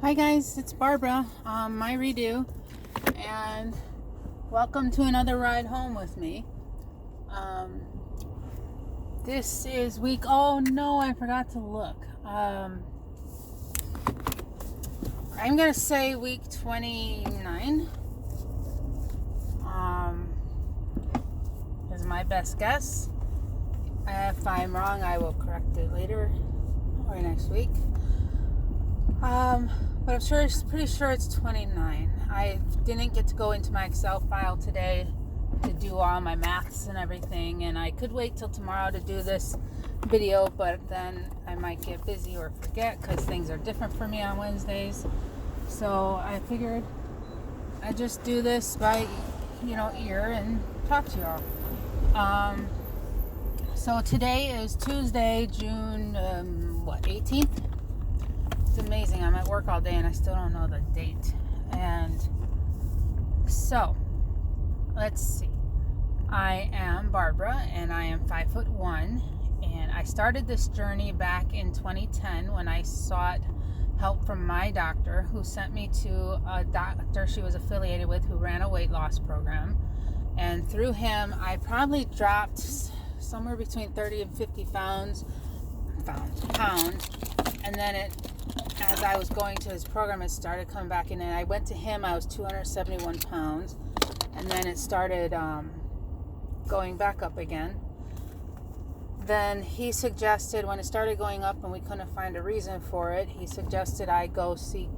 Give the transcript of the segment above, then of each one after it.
Hi guys, it's Barbara, my redo, and welcome to another ride home with me. This is week, oh no, I forgot to look. I'm gonna say week 29, is my best guess. If I'm wrong, I will correct it later or next week. But I'm pretty sure it's 29. I didn't get to go into my Excel file today to do all my maths and everything, and I could wait till tomorrow to do this video, but then I might get busy or forget because things are different for me on Wednesdays. So I figured I'd just do this by, ear and talk to y'all. So today is Tuesday, June, 18th? It's amazing. I'm at work all day and I still don't know the date. And so, let's see. I am Barbara and I am 5'1", and I started this journey back in 2010 when I sought help from my doctor, who sent me to a doctor she was affiliated with who ran a weight loss program. And through him, I probably dropped somewhere between 30 and 50 pounds. And then as I was going to his program, it started coming back in, and I went to him, I was 271 pounds, and then it started going back up again. Then he suggested, when it started going up and we couldn't find a reason for it, he suggested I go seek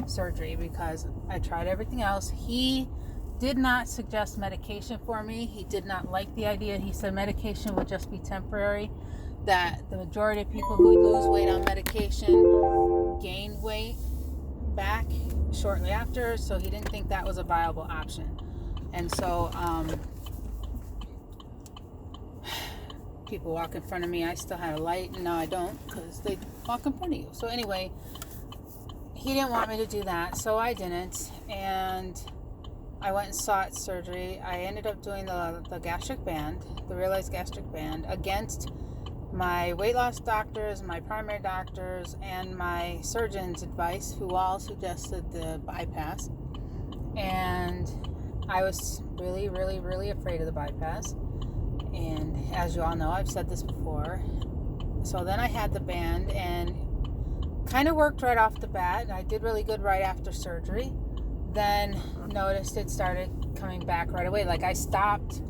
surgery because I tried everything else. He did not suggest medication for me. He did not like the idea. He said medication would just be temporary, that the majority of people who lose weight on medication gain weight back shortly after, so he didn't think that was a viable option. And so people walk in front of me. I still had a light, and now I don't because they walk in front of you. So anyway, he didn't want me to do that, so I didn't, and I went and sought surgery. I ended up doing the gastric band, the Realize gastric band, against my weight loss doctors, my primary doctors, and my surgeon's advice, who all suggested the bypass. And I was really, really, really afraid of the bypass. And as you all know, I've said this before. So then I had the band and kind of worked right off the bat. I did really good right after surgery. Then noticed it started coming back right away. Like I stopped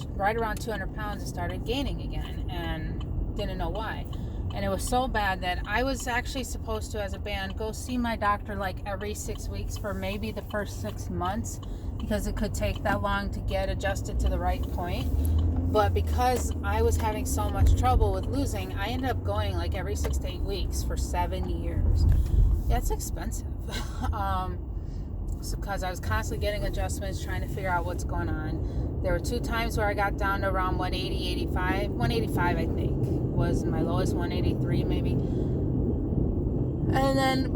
right around 200 pounds and started gaining again, and didn't know why. And it was so bad that I was actually supposed to, as a band, go see my doctor like every 6 weeks for maybe the first 6 months, because it could take that long to get adjusted to the right point. But because I was having so much trouble with losing, I ended up going like every 6 to 8 weeks for 7 years. Yeah, it's expensive. Because I was constantly getting adjustments, trying to figure out what's going on. There were 2 times where I got down to around 180, 85. 185, I think, was my lowest, 183 maybe. And then,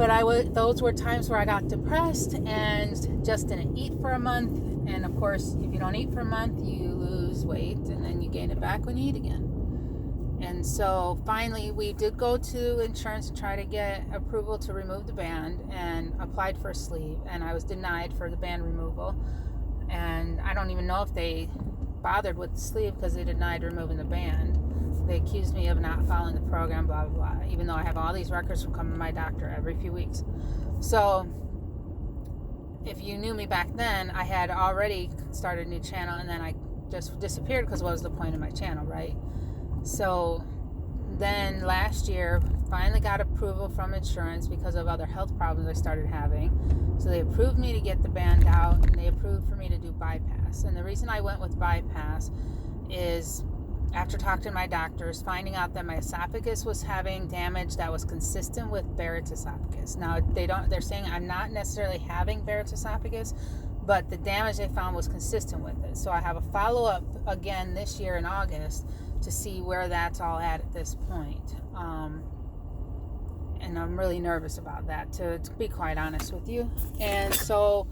those were times where I got depressed and just didn't eat for a month. And of course, if you don't eat for a month, you lose weight, and then you gain it back when you eat again. And so finally, we did go to insurance to try to get approval to remove the band, and applied for a sleeve, and I was denied for the band removal. And I don't even know if they bothered with the sleeve because they denied removing the band. They accused me of not following the program, blah, blah, blah, even though I have all these records from coming to my doctor every few weeks. So if you knew me back then, I had already started a new channel, and then I just disappeared because what was the point of my channel, right? So then last year, finally got approval from insurance because of other health problems I started having. So they approved me to get the band out, and they approved for me to do bypass. And the reason I went with bypass is, after talking to my doctors, finding out that my esophagus was having damage that was consistent with Barrett's esophagus. Now, they're saying I'm not necessarily having Barrett's esophagus, but the damage they found was consistent with it. So I have a follow-up again this year in August to see where that's all at this point. And I'm really nervous about that, to be quite honest with you. And so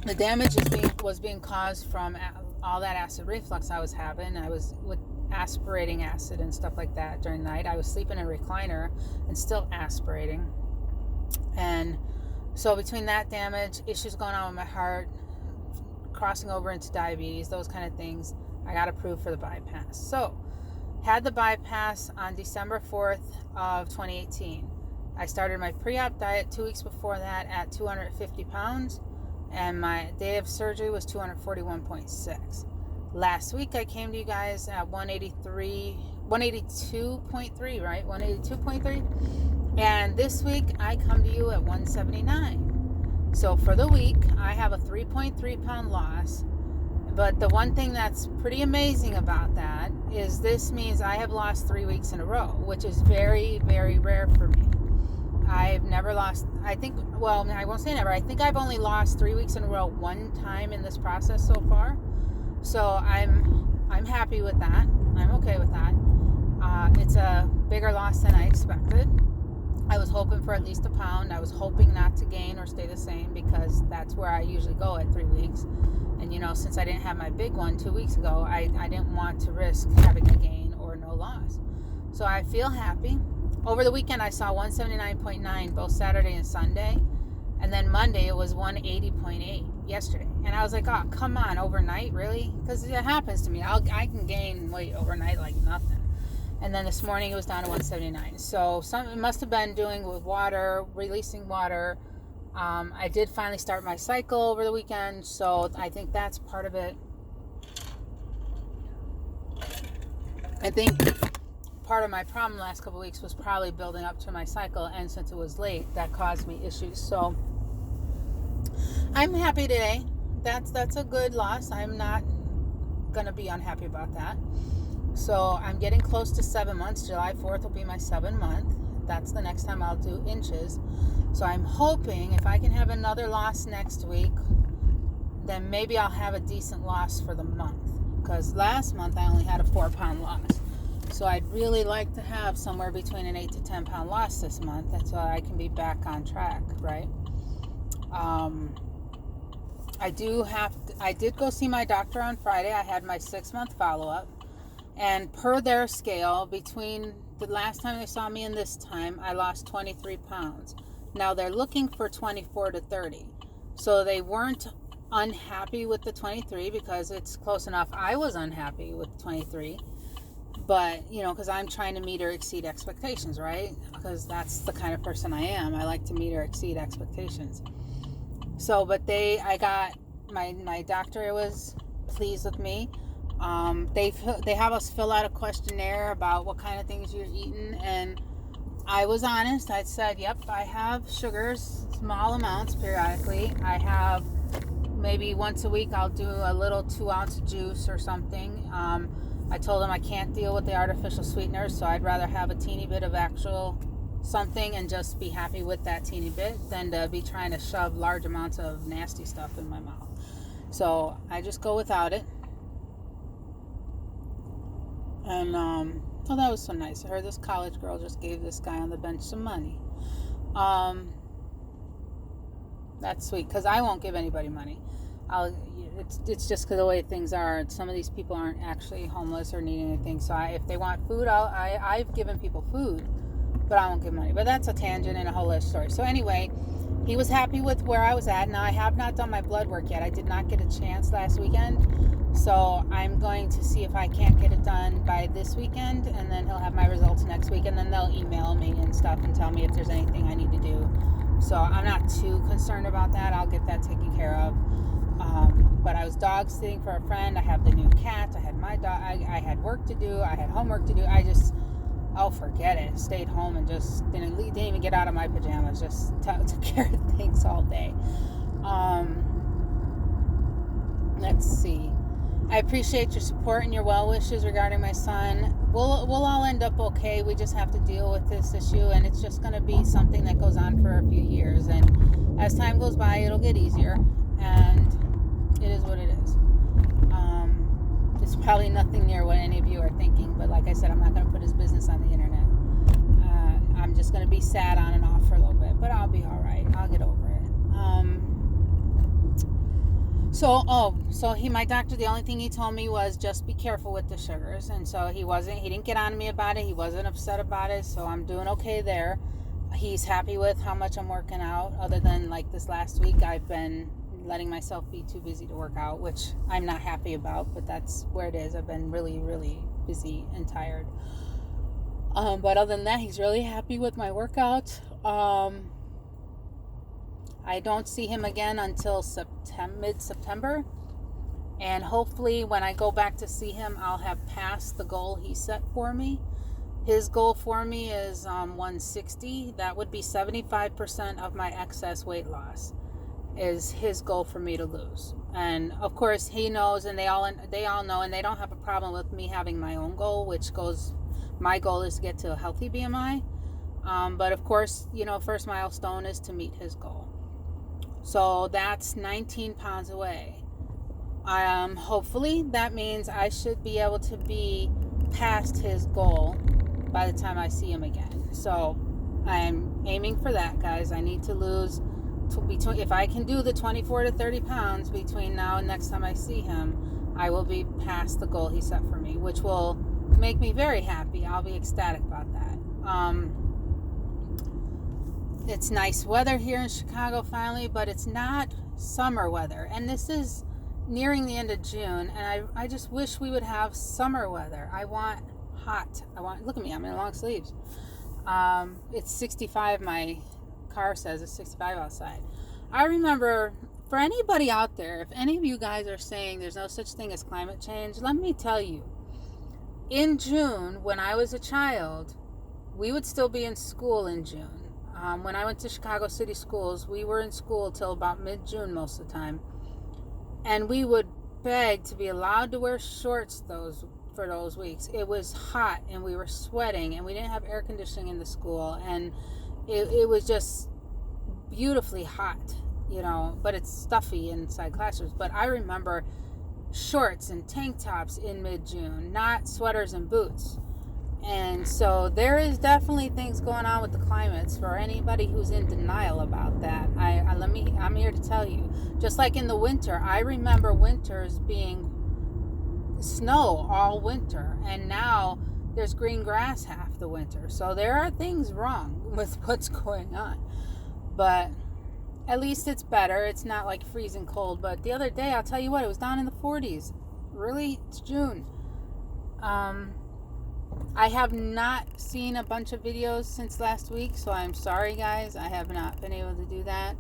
the damage was being caused from all that acid reflux I was having. I was with aspirating acid and stuff like that during the night. I was sleeping in a recliner and still aspirating. And so between that damage, issues going on with my heart, crossing over into diabetes, those kind of things, I got approved for the bypass. So had the bypass on December 4th of 2018. I started my pre-op diet 2 weeks before that at 250 pounds, and my day of surgery was 241.6. Last week I came to you guys at 182.3, right? 182.3. And this week I come to you at 179. So for the week, I have a 3.3 pound loss. But the one thing that's pretty amazing about that is this means I have lost 3 weeks in a row, which is very, very rare for me. I've never lost, I won't say never. I think I've only lost 3 weeks in a row one time in this process so far. So I'm happy with that. I'm okay with that. It's a bigger loss than I expected. I was hoping for at least a pound. I was hoping not to gain or stay the same, because that's where I usually go at 3 weeks. And since I didn't have my big one 2 weeks ago, I didn't want to risk having a gain or no loss. So I feel happy. Over the weekend, I saw 179.9 both Saturday and Sunday. And then Monday, it was 180.8 yesterday. And I was like, oh, come on, overnight, really? Because it happens to me. I can gain weight overnight like nothing. And then this morning, it was down to 179. So it must have been doing with water, releasing water. I did finally start my cycle over the weekend, so I think that's part of it. I think part of my problem last couple of weeks was probably building up to my cycle, and since it was late, that caused me issues. So I'm happy today. That's a good loss. I'm not going to be unhappy about that. So I'm getting close to 7 months. July 4th will be my 7th month. That's the next time I'll do inches. So I'm hoping if I can have another loss next week, then maybe I'll have a decent loss for the month. Because last month I only had a 4 pound loss. So I'd really like to have somewhere between an 8 to 10 pound loss this month. That's so I can be back on track, right? I did go see my doctor on Friday. I had my 6-month follow-up. And per their scale, between the last time they saw me and this time, I lost 23 pounds. Now they're looking for 24 to 30. So they weren't unhappy with the 23 because it's close enough. I was unhappy with 23. But, because I'm trying to meet or exceed expectations, right? Because that's the kind of person I am. I like to meet or exceed expectations. So, but I got, my doctor was pleased with me. They have us fill out a questionnaire about what kind of things you're eating, and I was honest. I said, yep, I have sugars, small amounts periodically. I have maybe once a week I'll do a little 2-ounce juice or something. I told them I can't deal with the artificial sweeteners, so I'd rather have a teeny bit of actual something and just be happy with that teeny bit than to be trying to shove large amounts of nasty stuff in my mouth. So I just go without it. And, that was so nice. I heard this college girl just gave this guy on the bench some money. That's sweet, because I won't give anybody money. It's just because the way things are. Some of these people aren't actually homeless or needing anything. So if they want food, I've given people food, but I won't give money. But that's a tangent and a whole other story. So anyway, he was happy with where I was at. Now, I have not done my blood work yet. I did not get a chance last weekend. So I'm going to see if I can't get it done by this weekend, and then he'll have my results next week, and then they'll email me and stuff and tell me if there's anything I need to do. So I'm not too concerned about that. I'll get that taken care of. But I was dog sitting for a friend. I have the new cat. I had my dog. I had work to do. I had homework to do. Forget it. Stayed home and just didn't even get out of my pajamas. Just took care of things all day. Let's see. I appreciate your support and your well wishes regarding my son. We'll all end up okay. We just have to deal with this issue, and it's just going to be something that goes on for a few years. And as time goes by, it'll get easier, and it is what it is. It's probably nothing near what any of you are thinking, but like I said, I'm not going to put his business on the internet. I'm just going to be sad on and off for a little bit, but I'll be all right. I'll get over it. My doctor, the only thing he told me was just be careful with the sugars. And so he didn't get on to me about it. He wasn't upset about it. So I'm doing okay there. He's happy with how much I'm working out. Other than like this last week, I've been letting myself be too busy to work out, which I'm not happy about, but that's where it is. I've been really, really busy and tired. But other than that, he's really happy with my workout. I don't see him again until mid-September. And hopefully when I go back to see him, I'll have passed the goal he set for me. His goal for me is 160. That would be 75% of my excess weight loss is his goal for me to lose. And of course he knows, and they all know, and they don't have a problem with me having my own goal, my goal is to get to a healthy BMI. But of course, first milestone is to meet his goal. So that's 19 pounds away. Hopefully that means I should be able to be past his goal by the time I see him again. So I'm aiming for that, guys. I need to lose if I can do the 24 to 30 pounds between now and next time I see him, I will be past the goal he set for me, which will make me very happy. I'll be ecstatic about that. It's nice weather here in Chicago finally, but it's not summer weather. And this is nearing the end of June, and I just wish we would have summer weather. I want hot. Look at me, I'm in long sleeves. It's 65, my car says it's 65 outside. I remember, for anybody out there, if any of you guys are saying there's no such thing as climate change, let me tell you, in June, when I was a child, we would still be in school in June. When I went to Chicago City Schools, we were in school till about mid-June most of the time. And we would beg to be allowed to wear shorts for those weeks. It was hot and we were sweating and we didn't have air conditioning in the school. And it was just beautifully hot, but it's stuffy inside classrooms. But I remember shorts and tank tops in mid-June, not sweaters and boots. And so there is definitely things going on with the climates for anybody who's in denial about that. I'm here to tell you, just like in the winter, I remember winters being snow all winter, and now there's green grass half the winter. So there are things wrong with what's going on, but at least it's better. It's not like freezing cold. But the other day, I'll tell you what, it was down in the 40s. Really? It's June. I have not seen a bunch of videos since last week, so I'm sorry, guys. I have not been able to do that.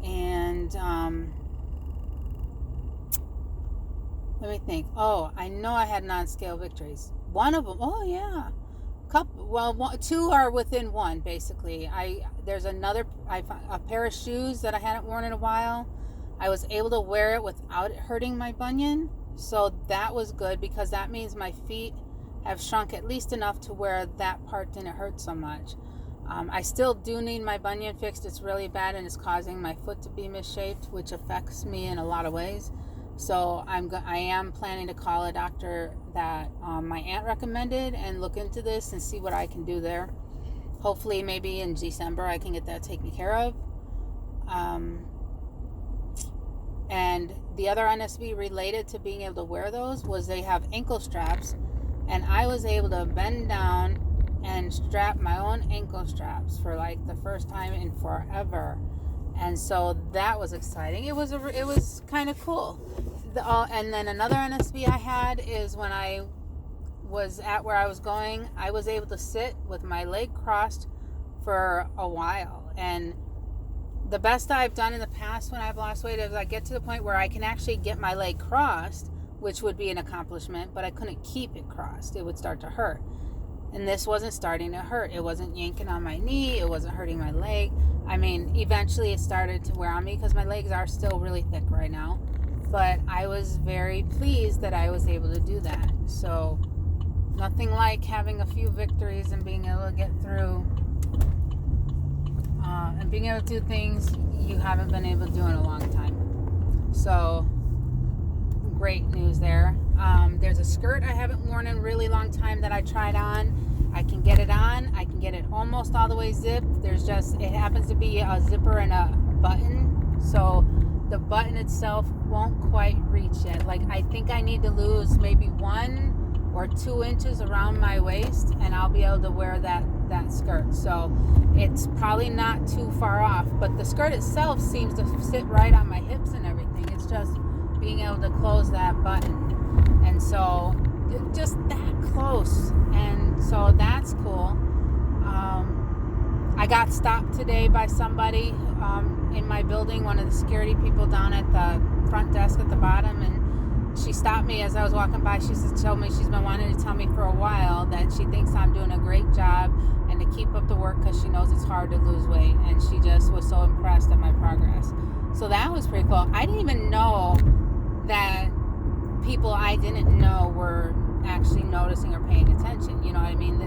And let me think. Oh, I know I had non-scale victories. One of them. Oh yeah. Two are within one, basically. There's a pair of shoes that I hadn't worn in a while. I was able to wear it without it hurting my bunion, so that was good because that means my feet have shrunk at least enough to where that part didn't hurt so much. I still do need my bunion fixed. It's really bad and it's causing my foot to be misshaped, which affects me in a lot of ways. So I am planning to call a doctor that my aunt recommended and look into this and see what I can do there. Hopefully maybe in December I can get that taken care of. And the other NSV related to being able to wear those was they have ankle straps, and I was able to bend down and strap my own ankle straps for like the first time in forever. And so that was exciting. It was kind of cool. And then another NSV I had is when I was at where I was going, I was able to sit with my leg crossed for a while. And the best I've done in the past when I've lost weight is I get to the point where I can actually get my leg crossed, which would be an accomplishment, but I couldn't keep it crossed. It would start to hurt. And this wasn't starting to hurt. It wasn't yanking on my knee. It wasn't hurting my leg. I mean, eventually it started to wear on me because my legs are still really thick right now. But I was very pleased that I was able to do that. So nothing like having a few victories and being able to get through and being able to do things you haven't been able to do in a long time. So great news there. There's a skirt I haven't worn in a really long time that I tried on. I can get it on. I can get it almost all the way zipped. It happens to be a zipper and a button. So the button itself won't quite reach yet. Like, I think I need to lose maybe 1 or 2 inches around my waist, and I'll be able to wear that skirt. So it's probably not too far off, but the skirt itself seems to sit right on my hips and everything. It's just being able to close that button. And so just that close. And so that's cool. I got stopped today by somebody in my building, one of the security people down at the front desk at the bottom, and she stopped me as I was walking by. She told me she's been wanting to tell me for a while that she thinks I'm doing a great job and to keep up the work because she knows it's hard to lose weight, and she just was so impressed at my progress. So that was pretty cool. I didn't even know that people I didn't know were actually noticing or paying attention, you know what I mean?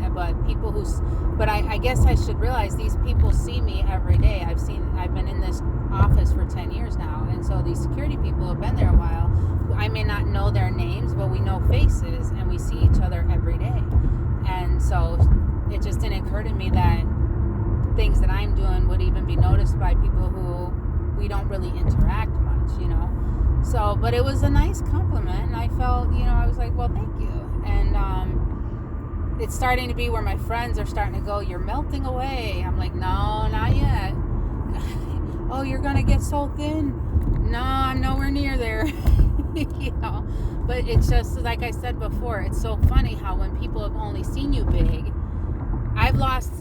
But I guess I should realize these people see me every day. I've been in this office for 10 years now, and so these security people have been there a while. I may not know their names, but we know faces, and we see each other every day. And so it just didn't occur to me that things that I'm doing would even be noticed by people who we don't really interact much, you know? So, but it was a nice compliment, and I felt, I was like, well, thank you. And it's starting to be where my friends are starting to go, you're melting away. I'm like, no, not yet. Oh, you're going to get so thin? No, I'm nowhere near there. But it's just, like I said before, it's so funny how when people have only seen you big, I've lost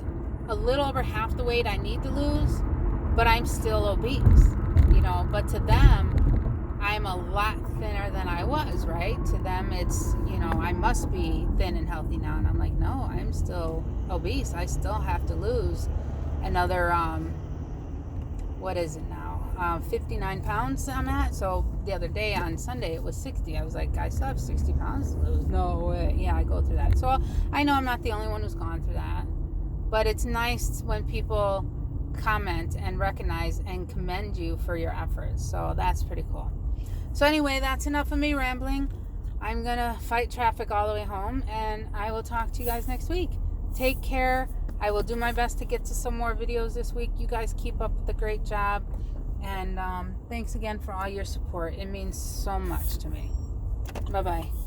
a little over half the weight I need to lose, but I'm still obese, but to them, I'm a lot thinner than I was, right? To them, it's, I must be thin and healthy now. And I'm like, no, I'm still obese. I still have to lose another, what is it now? 59 pounds I'm at. So the other day on Sunday, it was 60. I was like, I still have 60 pounds to lose. No way. Yeah, I go through that. So I know I'm not the only one who's gone through that. But it's nice when people comment and recognize and commend you for your efforts. So that's pretty cool. So anyway, that's enough of me rambling. I'm going to fight traffic all the way home, and I will talk to you guys next week. Take care. I will do my best to get to some more videos this week. You guys keep up the great job, and thanks again for all your support. It means so much to me. Bye-bye.